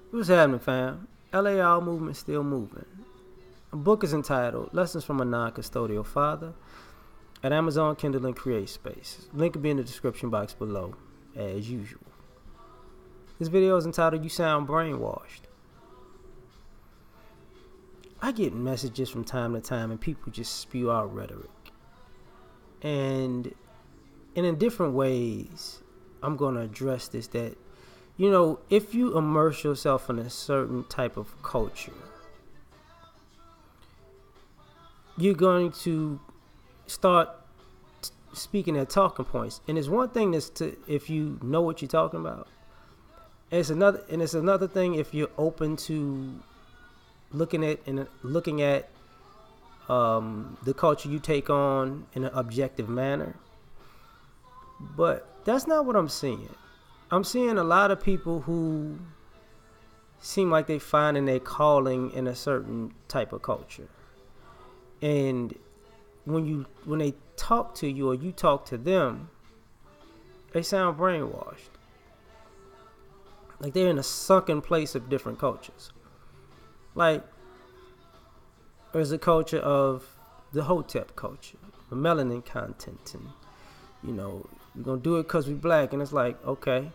What's happening, fam? L.A.R. movement still moving. A book is entitled Lessons from a Non-Custodial Father at Amazon Kindle and Create Space. Link will be in the description box below, as usual. This video is entitled You Sound Brainwashed. I get messages from time to time and people just spew out rhetoric. And in different ways, I'm going to address this that, if you immerse yourself in a certain type of culture, you're going to start speaking at talking points. And it's one thing if you know what you're talking about. It's another thing if you're open to looking at the culture you take on in an objective manner. But that's not what I'm seeing. I'm seeing a lot of people who seem like they finding their calling in a certain type of culture. And when they talk to you or you talk to them, they sound brainwashed. Like they're in a sunken place of different cultures. Like there's a culture of the Hotep culture, the melanin content, and we're gonna do it because we black, and it's like, okay,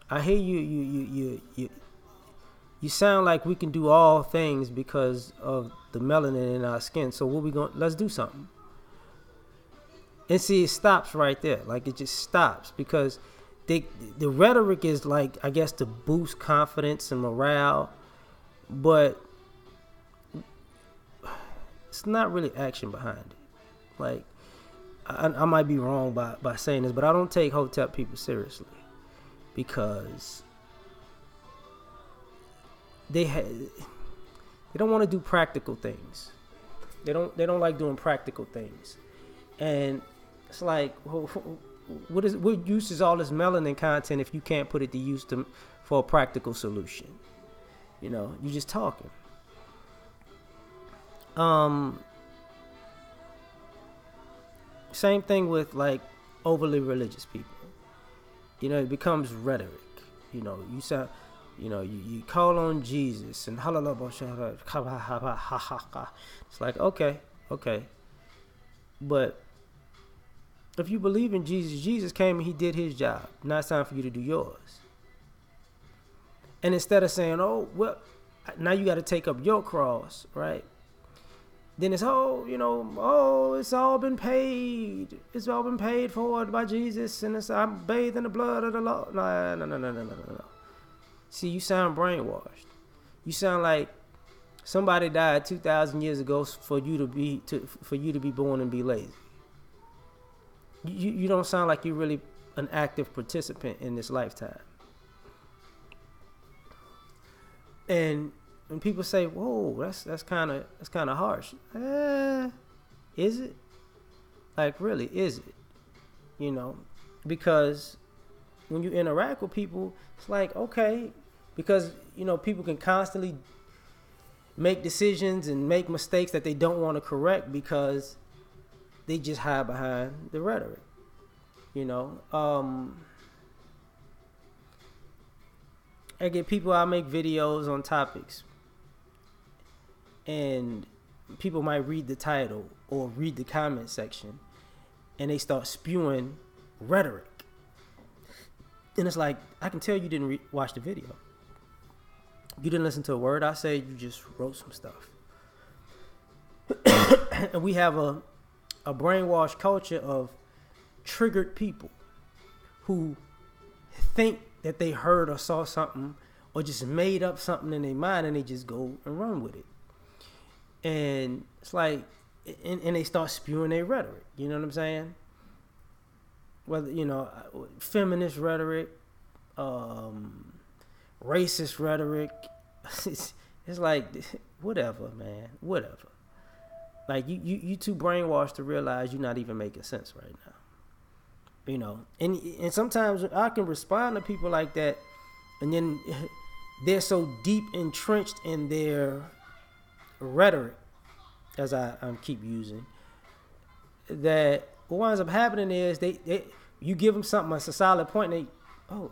I hear you sound like we can do all things because of the melanin in our skin. So let's do something. And see, it stops right there. Like it just stops because the rhetoric is like, I guess, to boost confidence and morale, but it's not really action behind it. Like I might be wrong by saying this, but I don't take Hotep people seriously because they don't want to do practical things. They don't like doing practical things, and it's like, what use is all this melanin content if you can't put it to use for a practical solution? You're just talking. Same thing with like overly religious people. It becomes rhetoric. You sound, you call on Jesus and it's like, okay, but if you believe in Jesus came and he did his job. Now it's time for you to do yours. And instead of saying, oh well, now you got to take up your cross, right? Then it's, it's all been paid. It's all been paid for by Jesus, and I'm bathed in the blood of the Lord. No. See, you sound brainwashed. You sound like somebody died 2,000 years ago for you to be born and be lazy. You don't sound like you're really an active participant in this lifetime. And when people say, "Whoa, that's kind of harsh," is it? Like, really, is it? Because when you interact with people, it's like, okay, because people can constantly make decisions and make mistakes that they don't want to correct because they just hide behind the rhetoric. I get people, I make videos on topics, and people might read the title or read the comment section, and they start spewing rhetoric. And it's like, I can tell you didn't watch the video. You didn't listen to a word I said. You just wrote some stuff. And we have a brainwashed culture of triggered people who think that they heard or saw something or just made up something in their mind, and they just go and run with it. And it's like, and they start spewing their rhetoric. You know what I'm saying? Whether, feminist rhetoric, racist rhetoric. It's like, whatever, man, whatever. Like, you too brainwashed to realize you're not even making sense right now. And sometimes I can respond to people like that, and then they're so deep entrenched in their rhetoric, as I keep using, that what winds up happening is you give them something, it's a solid point, and they, oh,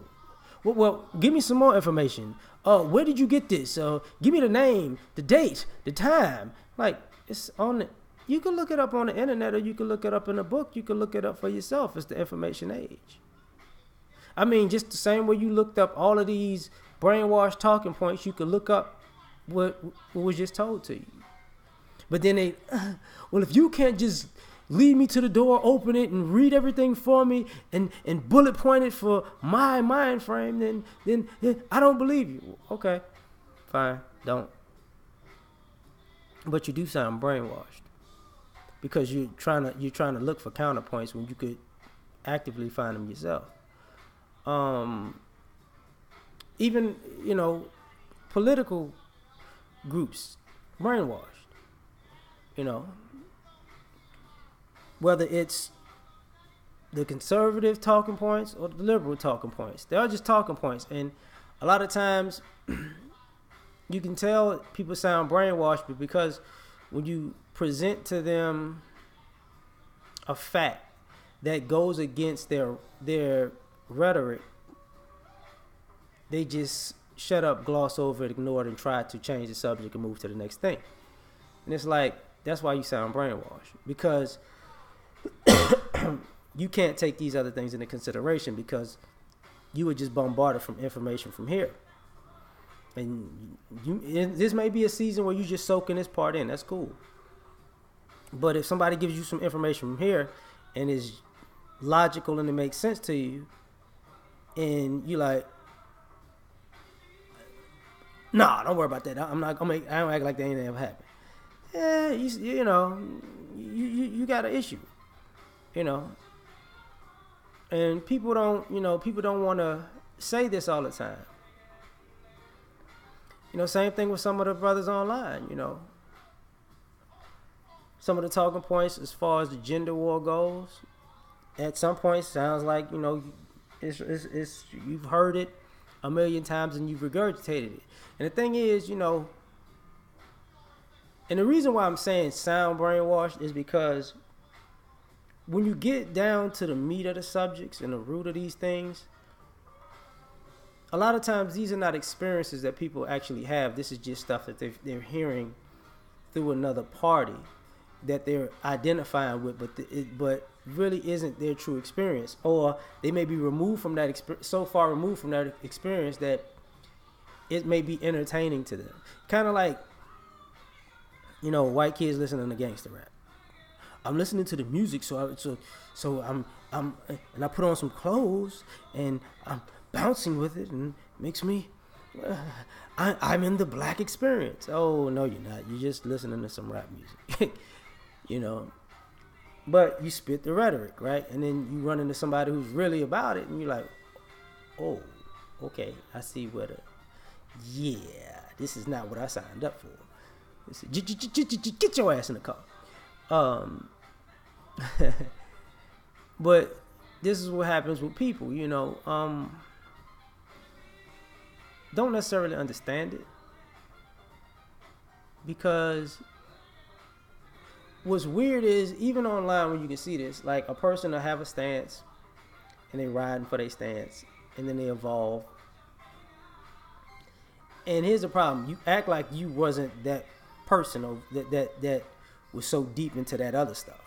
Well, give me some more information. Where did you get this? Give me the name, the date, the time. Like, it's on the, you can look it up on the internet, or you can look it up in a book. You can look it up for yourself. It's the information age. I mean, just the same way you looked up all of these brainwashed talking points, you could look up what was just told to you. But then well, if you can't just lead me to the door, open it, and read everything for me, and bullet point it for my mind frame, then I don't believe you. Okay, fine, don't. But you do sound brainwashed, because you're trying to look for counterpoints when you could actively find them yourself. Even, political groups, brainwashed. Whether it's the conservative talking points or the liberal talking points, they're just talking points. And a lot of times you can tell people sound brainwashed, but because when you present to them a fact that goes against their rhetoric, they just shut up, gloss over it, ignore it, and try to change the subject and move to the next thing. And it's like, that's why you sound brainwashed, because you can't take these other things into consideration, because you were just bombarded from information from here. And this may be a season where you just soaking this part in. That's cool. But if somebody gives you some information from here and is logical and it makes sense to you, and you like, nah, don't worry about that. I don't act like that ain't ever happened. Yeah, you got an issue, and people don't want to say this all the time. Same thing with some of the brothers online. Some of the talking points as far as the gender war goes, at some point sounds like it's you've heard it a million times and you've regurgitated it. And the thing is, and the reason why I'm saying sound brainwashed is because when you get down to the meat of the subjects and the root of these things, a lot of times these are not experiences that people actually have. This is just stuff that they're hearing through another party that they're identifying with, but really isn't their true experience. Or they may be removed from that so far removed from that experience that it may be entertaining to them. Kind of like, white kids listening to gangster rap. I'm listening to the music, so I'm and I put on some clothes and I'm bouncing with it, and it makes me I'm in the black experience. Oh no, you're not. You're just listening to some rap music. But you spit the rhetoric, right? And then you run into somebody who's really about it, and you're like, oh, okay, I see this is not what I signed up for. Get your ass in the car. But this is what happens with people, don't necessarily understand it, because what's weird is, even online when you can see this, like a person will have a stance and they riding for their stance, and then they evolve. And here's the problem: you act like you wasn't that person, or that was so deep into that other stuff.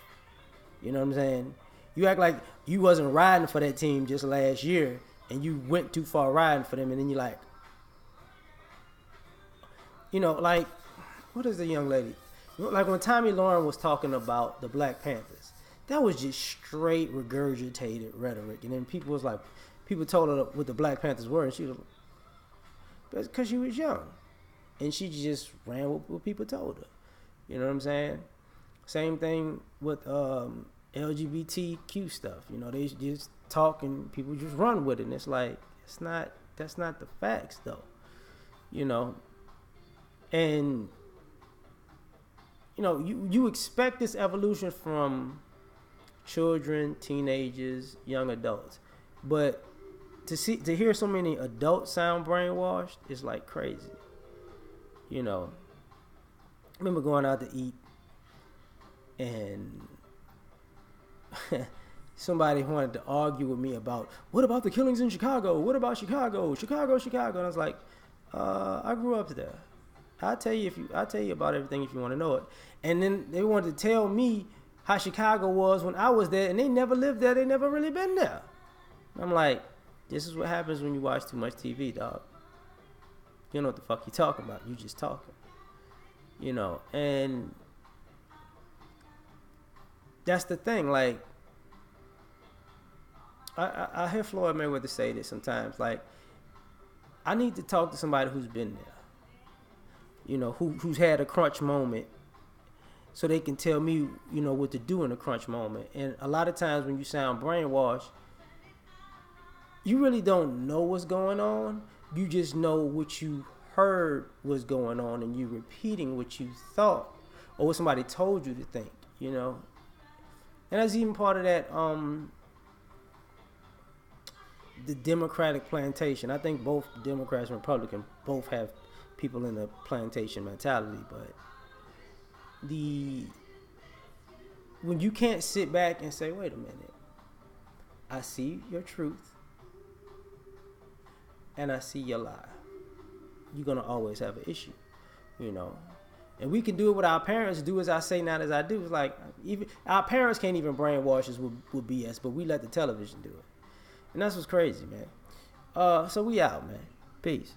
You know what I'm saying? You act like you wasn't riding for that team just last year, and you went too far riding for them, and then you're like, like, what is the young lady? Like when Tommy Lauren was talking about the Black Panthers, that was just straight regurgitated rhetoric. And then people told her what the Black Panthers were, and she was, that's because she was young, and she just ran with what people told her. You know what I'm saying? Same thing with LGBTQ stuff. They just talk and people just run with it, and it's like, that's not the facts though. And you expect this evolution from children, teenagers, young adults, but to hear so many adults sound brainwashed is like crazy. I remember going out to eat and somebody wanted to argue with me about what about the killings in Chicago? What about Chicago? Chicago. And I was like, I grew up there. I'll tell you about everything if you want to know it. And then they wanted to tell me how Chicago was when I was there, and they never lived there. They never really been there. I'm like, this is what happens when you watch too much TV, dog. You know what the fuck you talking about. You just talking. You know, and that's the thing. Like, I hear Floyd Mayweather say this sometimes. Like, I need to talk to somebody who's been there. You know, who's had a crunch moment, so they can tell me, you know, what to do in a crunch moment. And a lot of times when you sound brainwashed, you really don't know what's going on. You just know what you heard was going on, and you repeating what you thought or what somebody told you to think, you know. And that's even part of that the Democratic plantation. I think both Democrats and Republicans both have people in the plantation mentality, but when you can't sit back and say, wait a minute, I see your truth and I see your lie, you're gonna always have an issue, you know. And we can do it with our parents, do as I say, not as I do. It's like, even our parents can't even brainwash us with BS, but we let the television do it. And that's what's crazy, man. So we out, man. Peace.